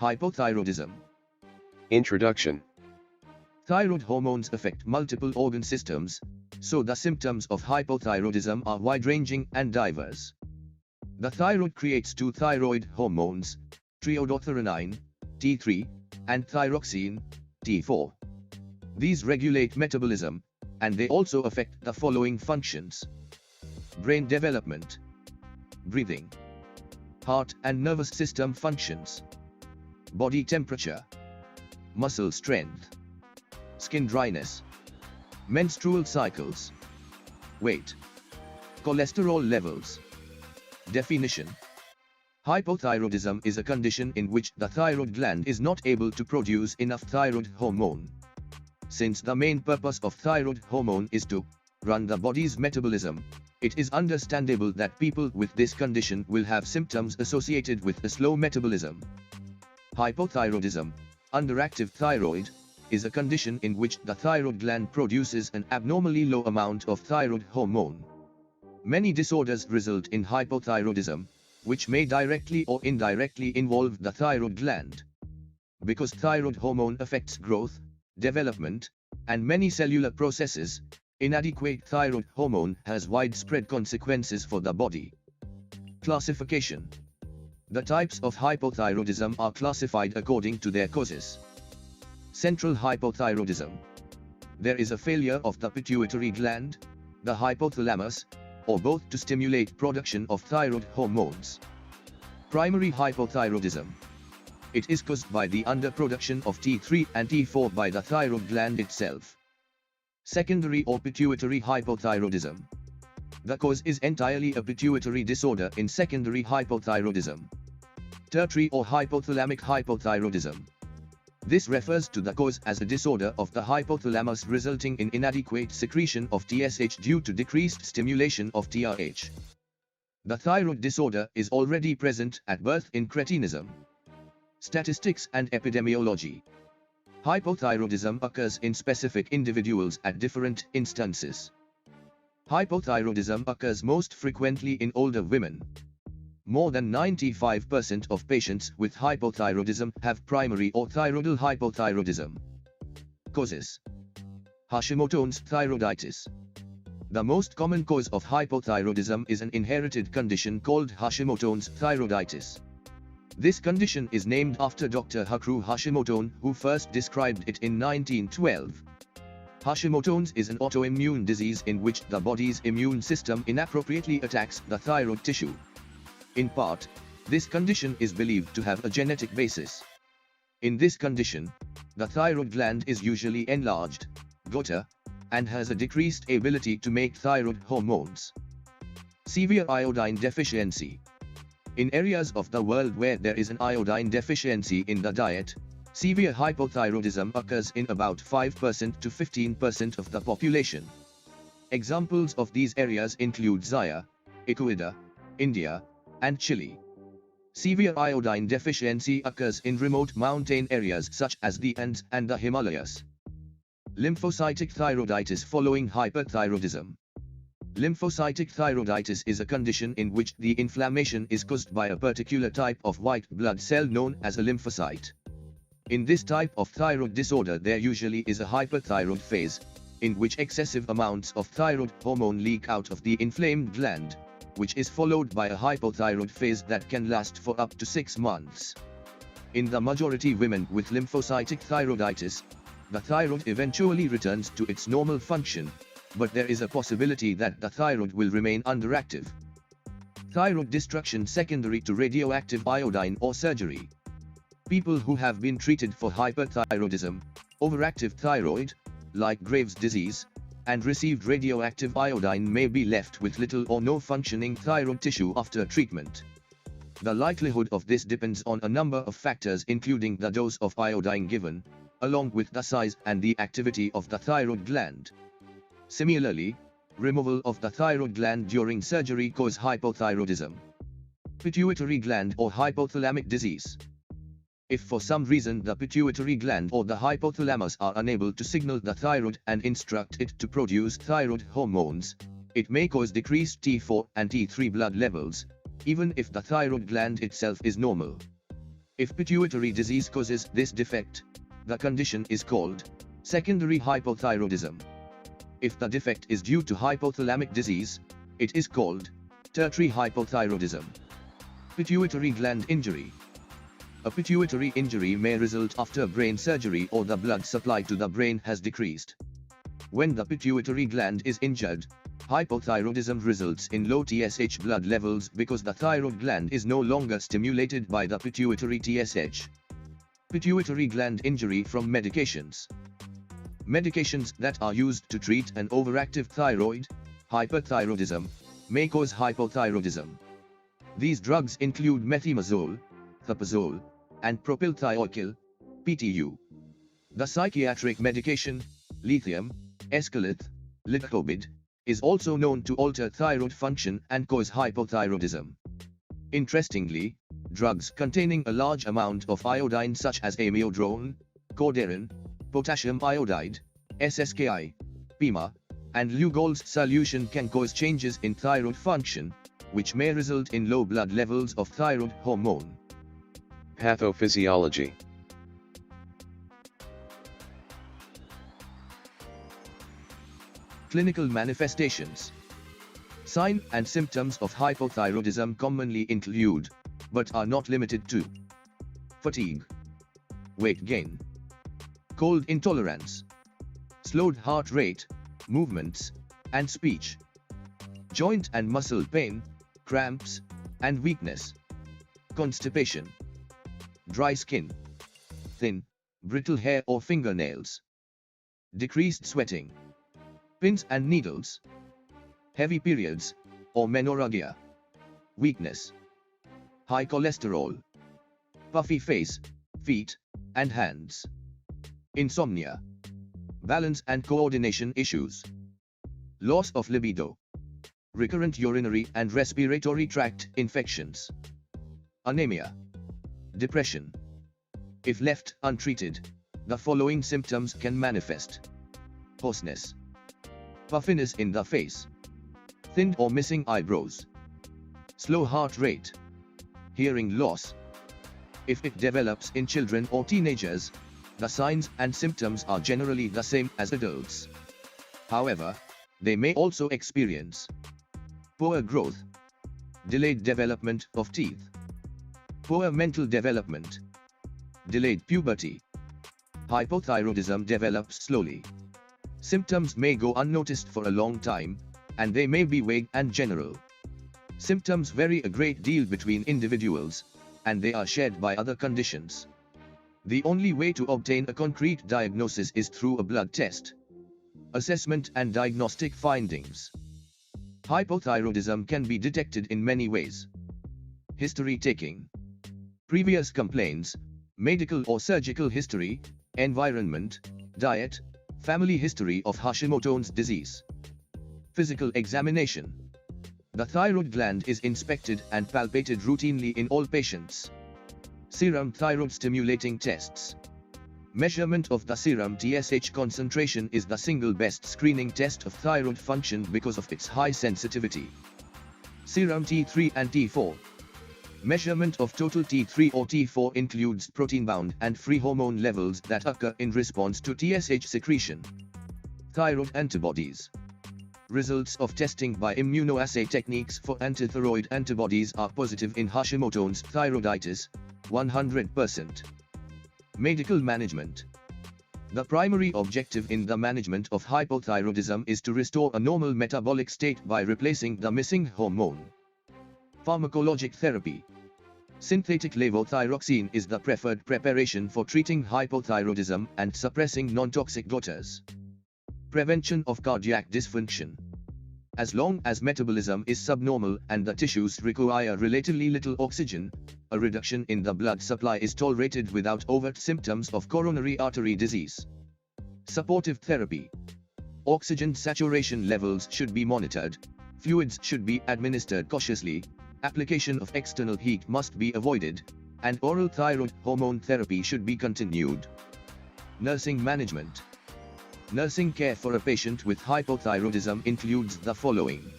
Hypothyroidism. Introduction. Thyroid hormones affect multiple organ systems, so the symptoms of hypothyroidism are wide-ranging and diverse. The thyroid creates two thyroid hormones, triiodothyronine, T3, and thyroxine, T4. These regulate metabolism, and they also affect the following functions: brain development, breathing, heart and nervous system functions, body temperature, muscle strength, skin dryness, menstrual cycles, weight, cholesterol levels. Definition: hypothyroidism is a condition in which the thyroid gland is not able to produce enough thyroid hormone. Since the main purpose of thyroid hormone is to run the body's metabolism, it is understandable that people with this condition will have symptoms associated with a slow metabolism. Hypothyroidism, underactive thyroid, is a condition in which the thyroid gland produces an abnormally low amount of thyroid hormone. Many disorders result in hypothyroidism, which may directly or indirectly involve the thyroid gland. Because thyroid hormone affects growth, development, and many cellular processes, inadequate thyroid hormone has widespread consequences for the body. Classification: the types of hypothyroidism are classified according to their causes. Central hypothyroidism. There is a failure of the pituitary gland, the hypothalamus, or both to stimulate production of thyroid hormones. Primary hypothyroidism. It is caused by the underproduction of T3 and T4 by the thyroid gland itself. Secondary or pituitary hypothyroidism. The cause is entirely a pituitary disorder in secondary hypothyroidism. Tertiary or hypothalamic hypothyroidism. This refers to the cause as a disorder of the hypothalamus resulting in inadequate secretion of TSH due to decreased stimulation of TRH. The thyroid disorder is already present at birth in cretinism. Statistics and epidemiology. Hypothyroidism occurs in specific individuals at different instances. Hypothyroidism occurs most frequently in older women. More than 95% of patients with hypothyroidism have primary or thyroidal hypothyroidism. Causes: Hashimoto's thyroiditis. The most common cause of hypothyroidism is an inherited condition called Hashimoto's thyroiditis. This condition is named after Dr. Hikaru Hashimoto, who first described it in 1912. Hashimoto's is an autoimmune disease in which the body's immune system inappropriately attacks the thyroid tissue. In part, this condition is believed to have a genetic basis. In this condition, the thyroid gland is usually enlarged, goiter, and has a decreased ability to make thyroid hormones. Severe iodine deficiency. In areas of the world where there is an iodine deficiency in the diet, severe hypothyroidism occurs in about 5% to 15% of the population. Examples of these areas include Zaire, Ecuador, India, and Chile. Severe iodine deficiency occurs in remote mountain areas such as the Andes and the Himalayas. Lymphocytic thyroiditis following hyperthyroidism. Lymphocytic thyroiditis is a condition in which the inflammation is caused by a particular type of white blood cell known as a lymphocyte. In this type of thyroid disorder there usually is a hyperthyroid phase, in which excessive amounts of thyroid hormone leak out of the inflamed gland, which is followed by a hypothyroid phase that can last for up to 6 months. In the majority women with lymphocytic thyroiditis, the thyroid eventually returns to its normal function, but there is a possibility that the thyroid will remain underactive. Thyroid destruction secondary to radioactive iodine or surgery. People who have been treated for hyperthyroidism, overactive thyroid, like Graves' disease, and received radioactive iodine may be left with little or no functioning thyroid tissue after treatment. The likelihood of this depends on a number of factors including the dose of iodine given, along with the size and the activity of the thyroid gland. Similarly, removal of the thyroid gland during surgery causes hypothyroidism. Pituitary gland or hypothalamic disease. If for some reason the pituitary gland or the hypothalamus are unable to signal the thyroid and instruct it to produce thyroid hormones, it may cause decreased T4 and T3 blood levels, even if the thyroid gland itself is normal. If pituitary disease causes this defect, the condition is called secondary hypothyroidism. If the defect is due to hypothalamic disease, it is called tertiary hypothyroidism. Pituitary gland injury. A pituitary injury may result after brain surgery or the blood supply to the brain has decreased. When the pituitary gland is injured, hypothyroidism results in low TSH blood levels because the thyroid gland is no longer stimulated by the pituitary TSH. Pituitary gland injury from medications. Medications that are used to treat an overactive thyroid, hyperthyroidism, may cause hypothyroidism. These drugs include methimazole, thioprazole, and propylthiouracil, PTU. The psychiatric medication, lithium, escalate, lidoclobid, is also known to alter thyroid function and cause hypothyroidism. Interestingly, drugs containing a large amount of iodine such as amiodarone, cordarone, potassium iodide, SSKI, PEMA, and Lugol's solution can cause changes in thyroid function, which may result in low blood levels of thyroid hormone. Pathophysiology. Clinical manifestations. Signs and symptoms of hypothyroidism commonly include, but are not limited to, fatigue, weight gain, cold intolerance, slowed heart rate, movements, and speech, joint and muscle pain, cramps, and weakness, constipation, dry skin, thin, brittle hair or fingernails, decreased sweating, pins and needles, heavy periods, or menorrhagia, weakness, high cholesterol, puffy face, feet, and hands, insomnia, balance and coordination issues, loss of libido, recurrent urinary and respiratory tract infections, anemia, depression. If left untreated, the following symptoms can manifest: hoarseness, puffiness in the face, thin or missing eyebrows, slow heart rate, hearing loss. If it develops in children or teenagers, the signs and symptoms are generally the same as adults. However, they may also experience poor growth, delayed development of teeth, poor mental development, delayed puberty. Hypothyroidism develops slowly. Symptoms may go unnoticed for a long time, and they may be vague and general. Symptoms vary a great deal between individuals, and they are shared by other conditions. The only way to obtain a concrete diagnosis is through a blood test. Assessment and diagnostic findings. Hypothyroidism can be detected in many ways. History taking. Previous complaints, medical or surgical history, environment, diet, family history of Hashimoto's disease. Physical examination. The thyroid gland is inspected and palpated routinely in all patients. Serum thyroid stimulating tests. Measurement of the serum TSH concentration is the single best screening test of thyroid function because of its high sensitivity. Serum T3 and T4. Measurement of total T3 or T4 includes protein-bound and free hormone levels that occur in response to TSH secretion. Thyroid antibodies. Results of testing by immunoassay techniques for antithyroid antibodies are positive in Hashimoto's thyroiditis, 100%. Medical management. The primary objective in the management of hypothyroidism is to restore a normal metabolic state by replacing the missing hormone. Pharmacologic therapy. Synthetic levothyroxine is the preferred preparation for treating hypothyroidism and suppressing non-toxic daughters. Prevention of cardiac dysfunction. As long as metabolism is subnormal and the tissues require relatively little oxygen, a reduction in the blood supply is tolerated without overt symptoms of coronary artery disease. Supportive therapy. Oxygen saturation levels should be monitored, fluids should be administered cautiously, application of external heat must be avoided, and oral thyroid hormone therapy should be continued. Nursing management. Nursing care for a patient with hypothyroidism includes the following.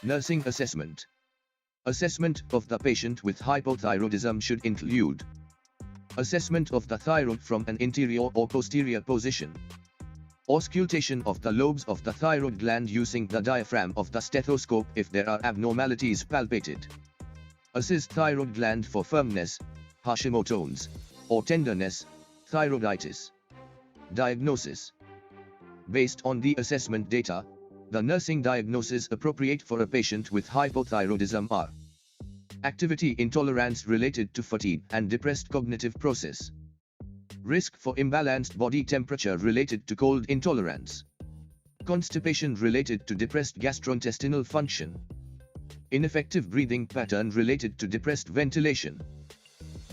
Nursing assessment. Assessment of the patient with hypothyroidism should include Assessment of the thyroid from an interior or posterior position. Auscultation of the lobes of the thyroid gland using the diaphragm of the stethoscope if there are abnormalities palpated. Assess thyroid gland for firmness, Hashimoto's, or tenderness, thyroiditis. Diagnosis. Based on the assessment data, the nursing diagnosis appropriate for a patient with hypothyroidism are: activity intolerance related to fatigue and depressed cognitive process, risk for imbalanced body temperature related to cold intolerance, constipation related to depressed gastrointestinal function, ineffective breathing pattern related to depressed ventilation,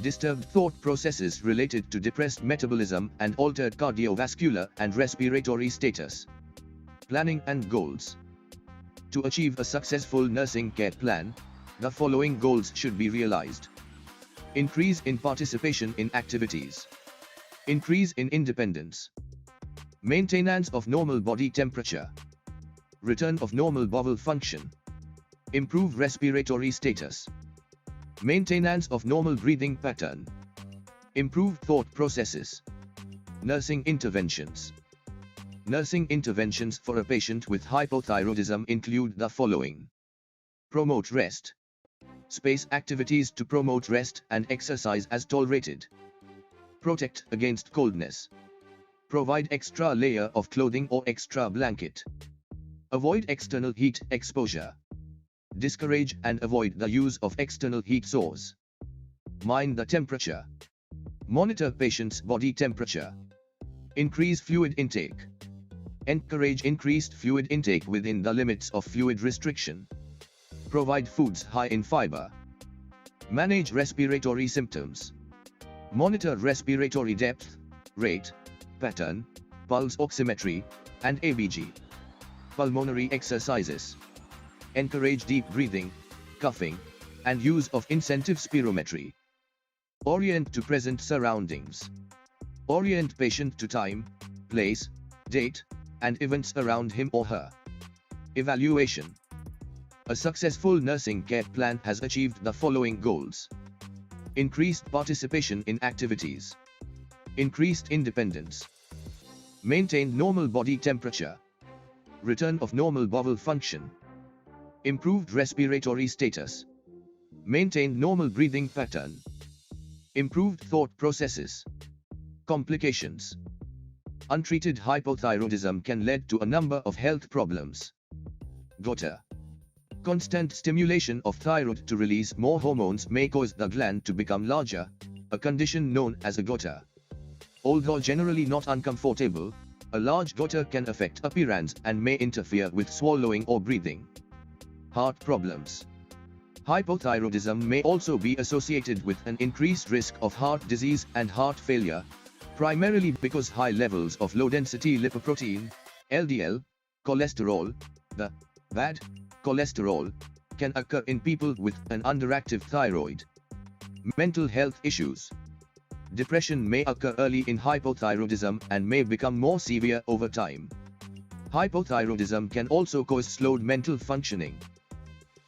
disturbed thought processes related to depressed metabolism and altered cardiovascular and respiratory status. Planning and goals. To achieve a successful nursing care plan, the following goals should be realized: increase in participation in activities, increase in independence, maintenance of normal body temperature, return of normal bowel function, improve respiratory status, maintenance of normal breathing pattern, improved thought processes. Nursing interventions. Nursing interventions for a patient with hypothyroidism include the following: promote rest. Space activities to promote rest and exercise as tolerated. Protect against coldness. Provide extra layer of clothing or extra blanket. Avoid external heat exposure. Discourage and avoid the use of external heat source. Mind the temperature. Monitor patient's body temperature. Increase fluid intake. Encourage increased fluid intake within the limits of fluid restriction. Provide foods high in fiber. Manage respiratory symptoms. Monitor respiratory depth, rate, pattern, pulse oximetry, and ABG. Pulmonary exercises. Encourage deep breathing, coughing, and use of incentive spirometry. Orient to present surroundings. Orient patient to time, place, date, and events around him or her. Evaluation. A successful nursing care plan has achieved the following goals: increased participation in activities, increased independence, maintained normal body temperature, return of normal bowel function, improved respiratory status, maintained normal breathing pattern, improved thought processes. Complications. Untreated hypothyroidism can lead to a number of health problems. Goiter. Constant stimulation of thyroid to release more hormones may cause the gland to become larger, a condition known as a goiter. Although generally not uncomfortable, a large goiter can affect appearance and may interfere with swallowing or breathing. Heart problems. Hypothyroidism may also be associated with an increased risk of heart disease and heart failure, primarily because high levels of low-density lipoprotein, LDL, cholesterol, the bad cholesterol, can occur in people with an underactive thyroid. Mental health issues. Depression may occur early in hypothyroidism and may become more severe over time. Hypothyroidism can also cause slowed mental functioning.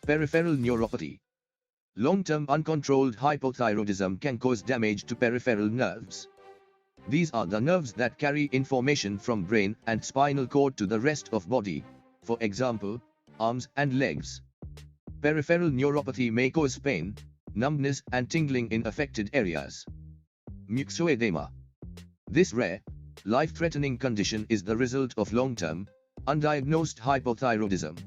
Peripheral neuropathy. Long-term uncontrolled hypothyroidism can cause damage to peripheral nerves. These are the nerves that carry information from brain and spinal cord to the rest of body, for example, arms and legs. Peripheral neuropathy may cause pain, numbness and tingling in affected areas. Myxoedema. This rare, life-threatening condition is the result of long-term, undiagnosed hypothyroidism.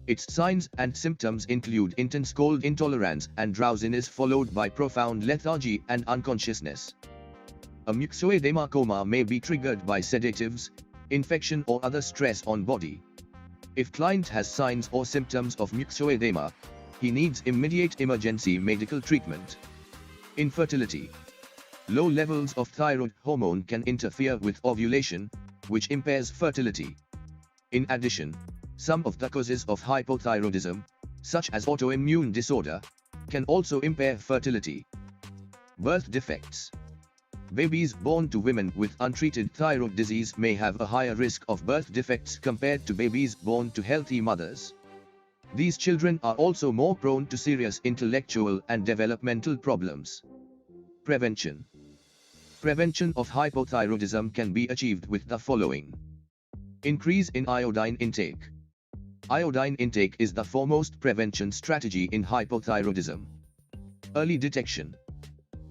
Its signs and symptoms include intense cold intolerance and drowsiness followed by profound lethargy and unconsciousness. A myxoedema coma may be triggered by sedatives, infection or other stress on body. If client has signs or symptoms of myxoedema, he needs immediate emergency medical treatment. Infertility. Low levels of thyroid hormone can interfere with ovulation, which impairs fertility. In addition, some of the causes of hypothyroidism, such as autoimmune disorder, can also impair fertility. Birth defects. Babies born to women with untreated thyroid disease may have a higher risk of birth defects compared to babies born to healthy mothers. These children are also more prone to serious intellectual and developmental problems. Prevention. Prevention of hypothyroidism can be achieved with the following. Increase in iodine intake. Iodine intake is the foremost prevention strategy in hypothyroidism. Early detection.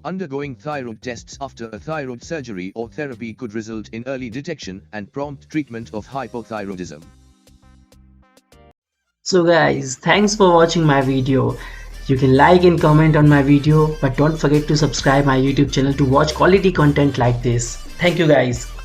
Undergoing thyroid tests after a thyroid surgery or therapy could result in early detection and prompt treatment of hypothyroidism. So guys, thanks for watching my video. You can like and comment on my video, but don't forget to subscribe my YouTube channel to watch quality content like this. Thank you guys.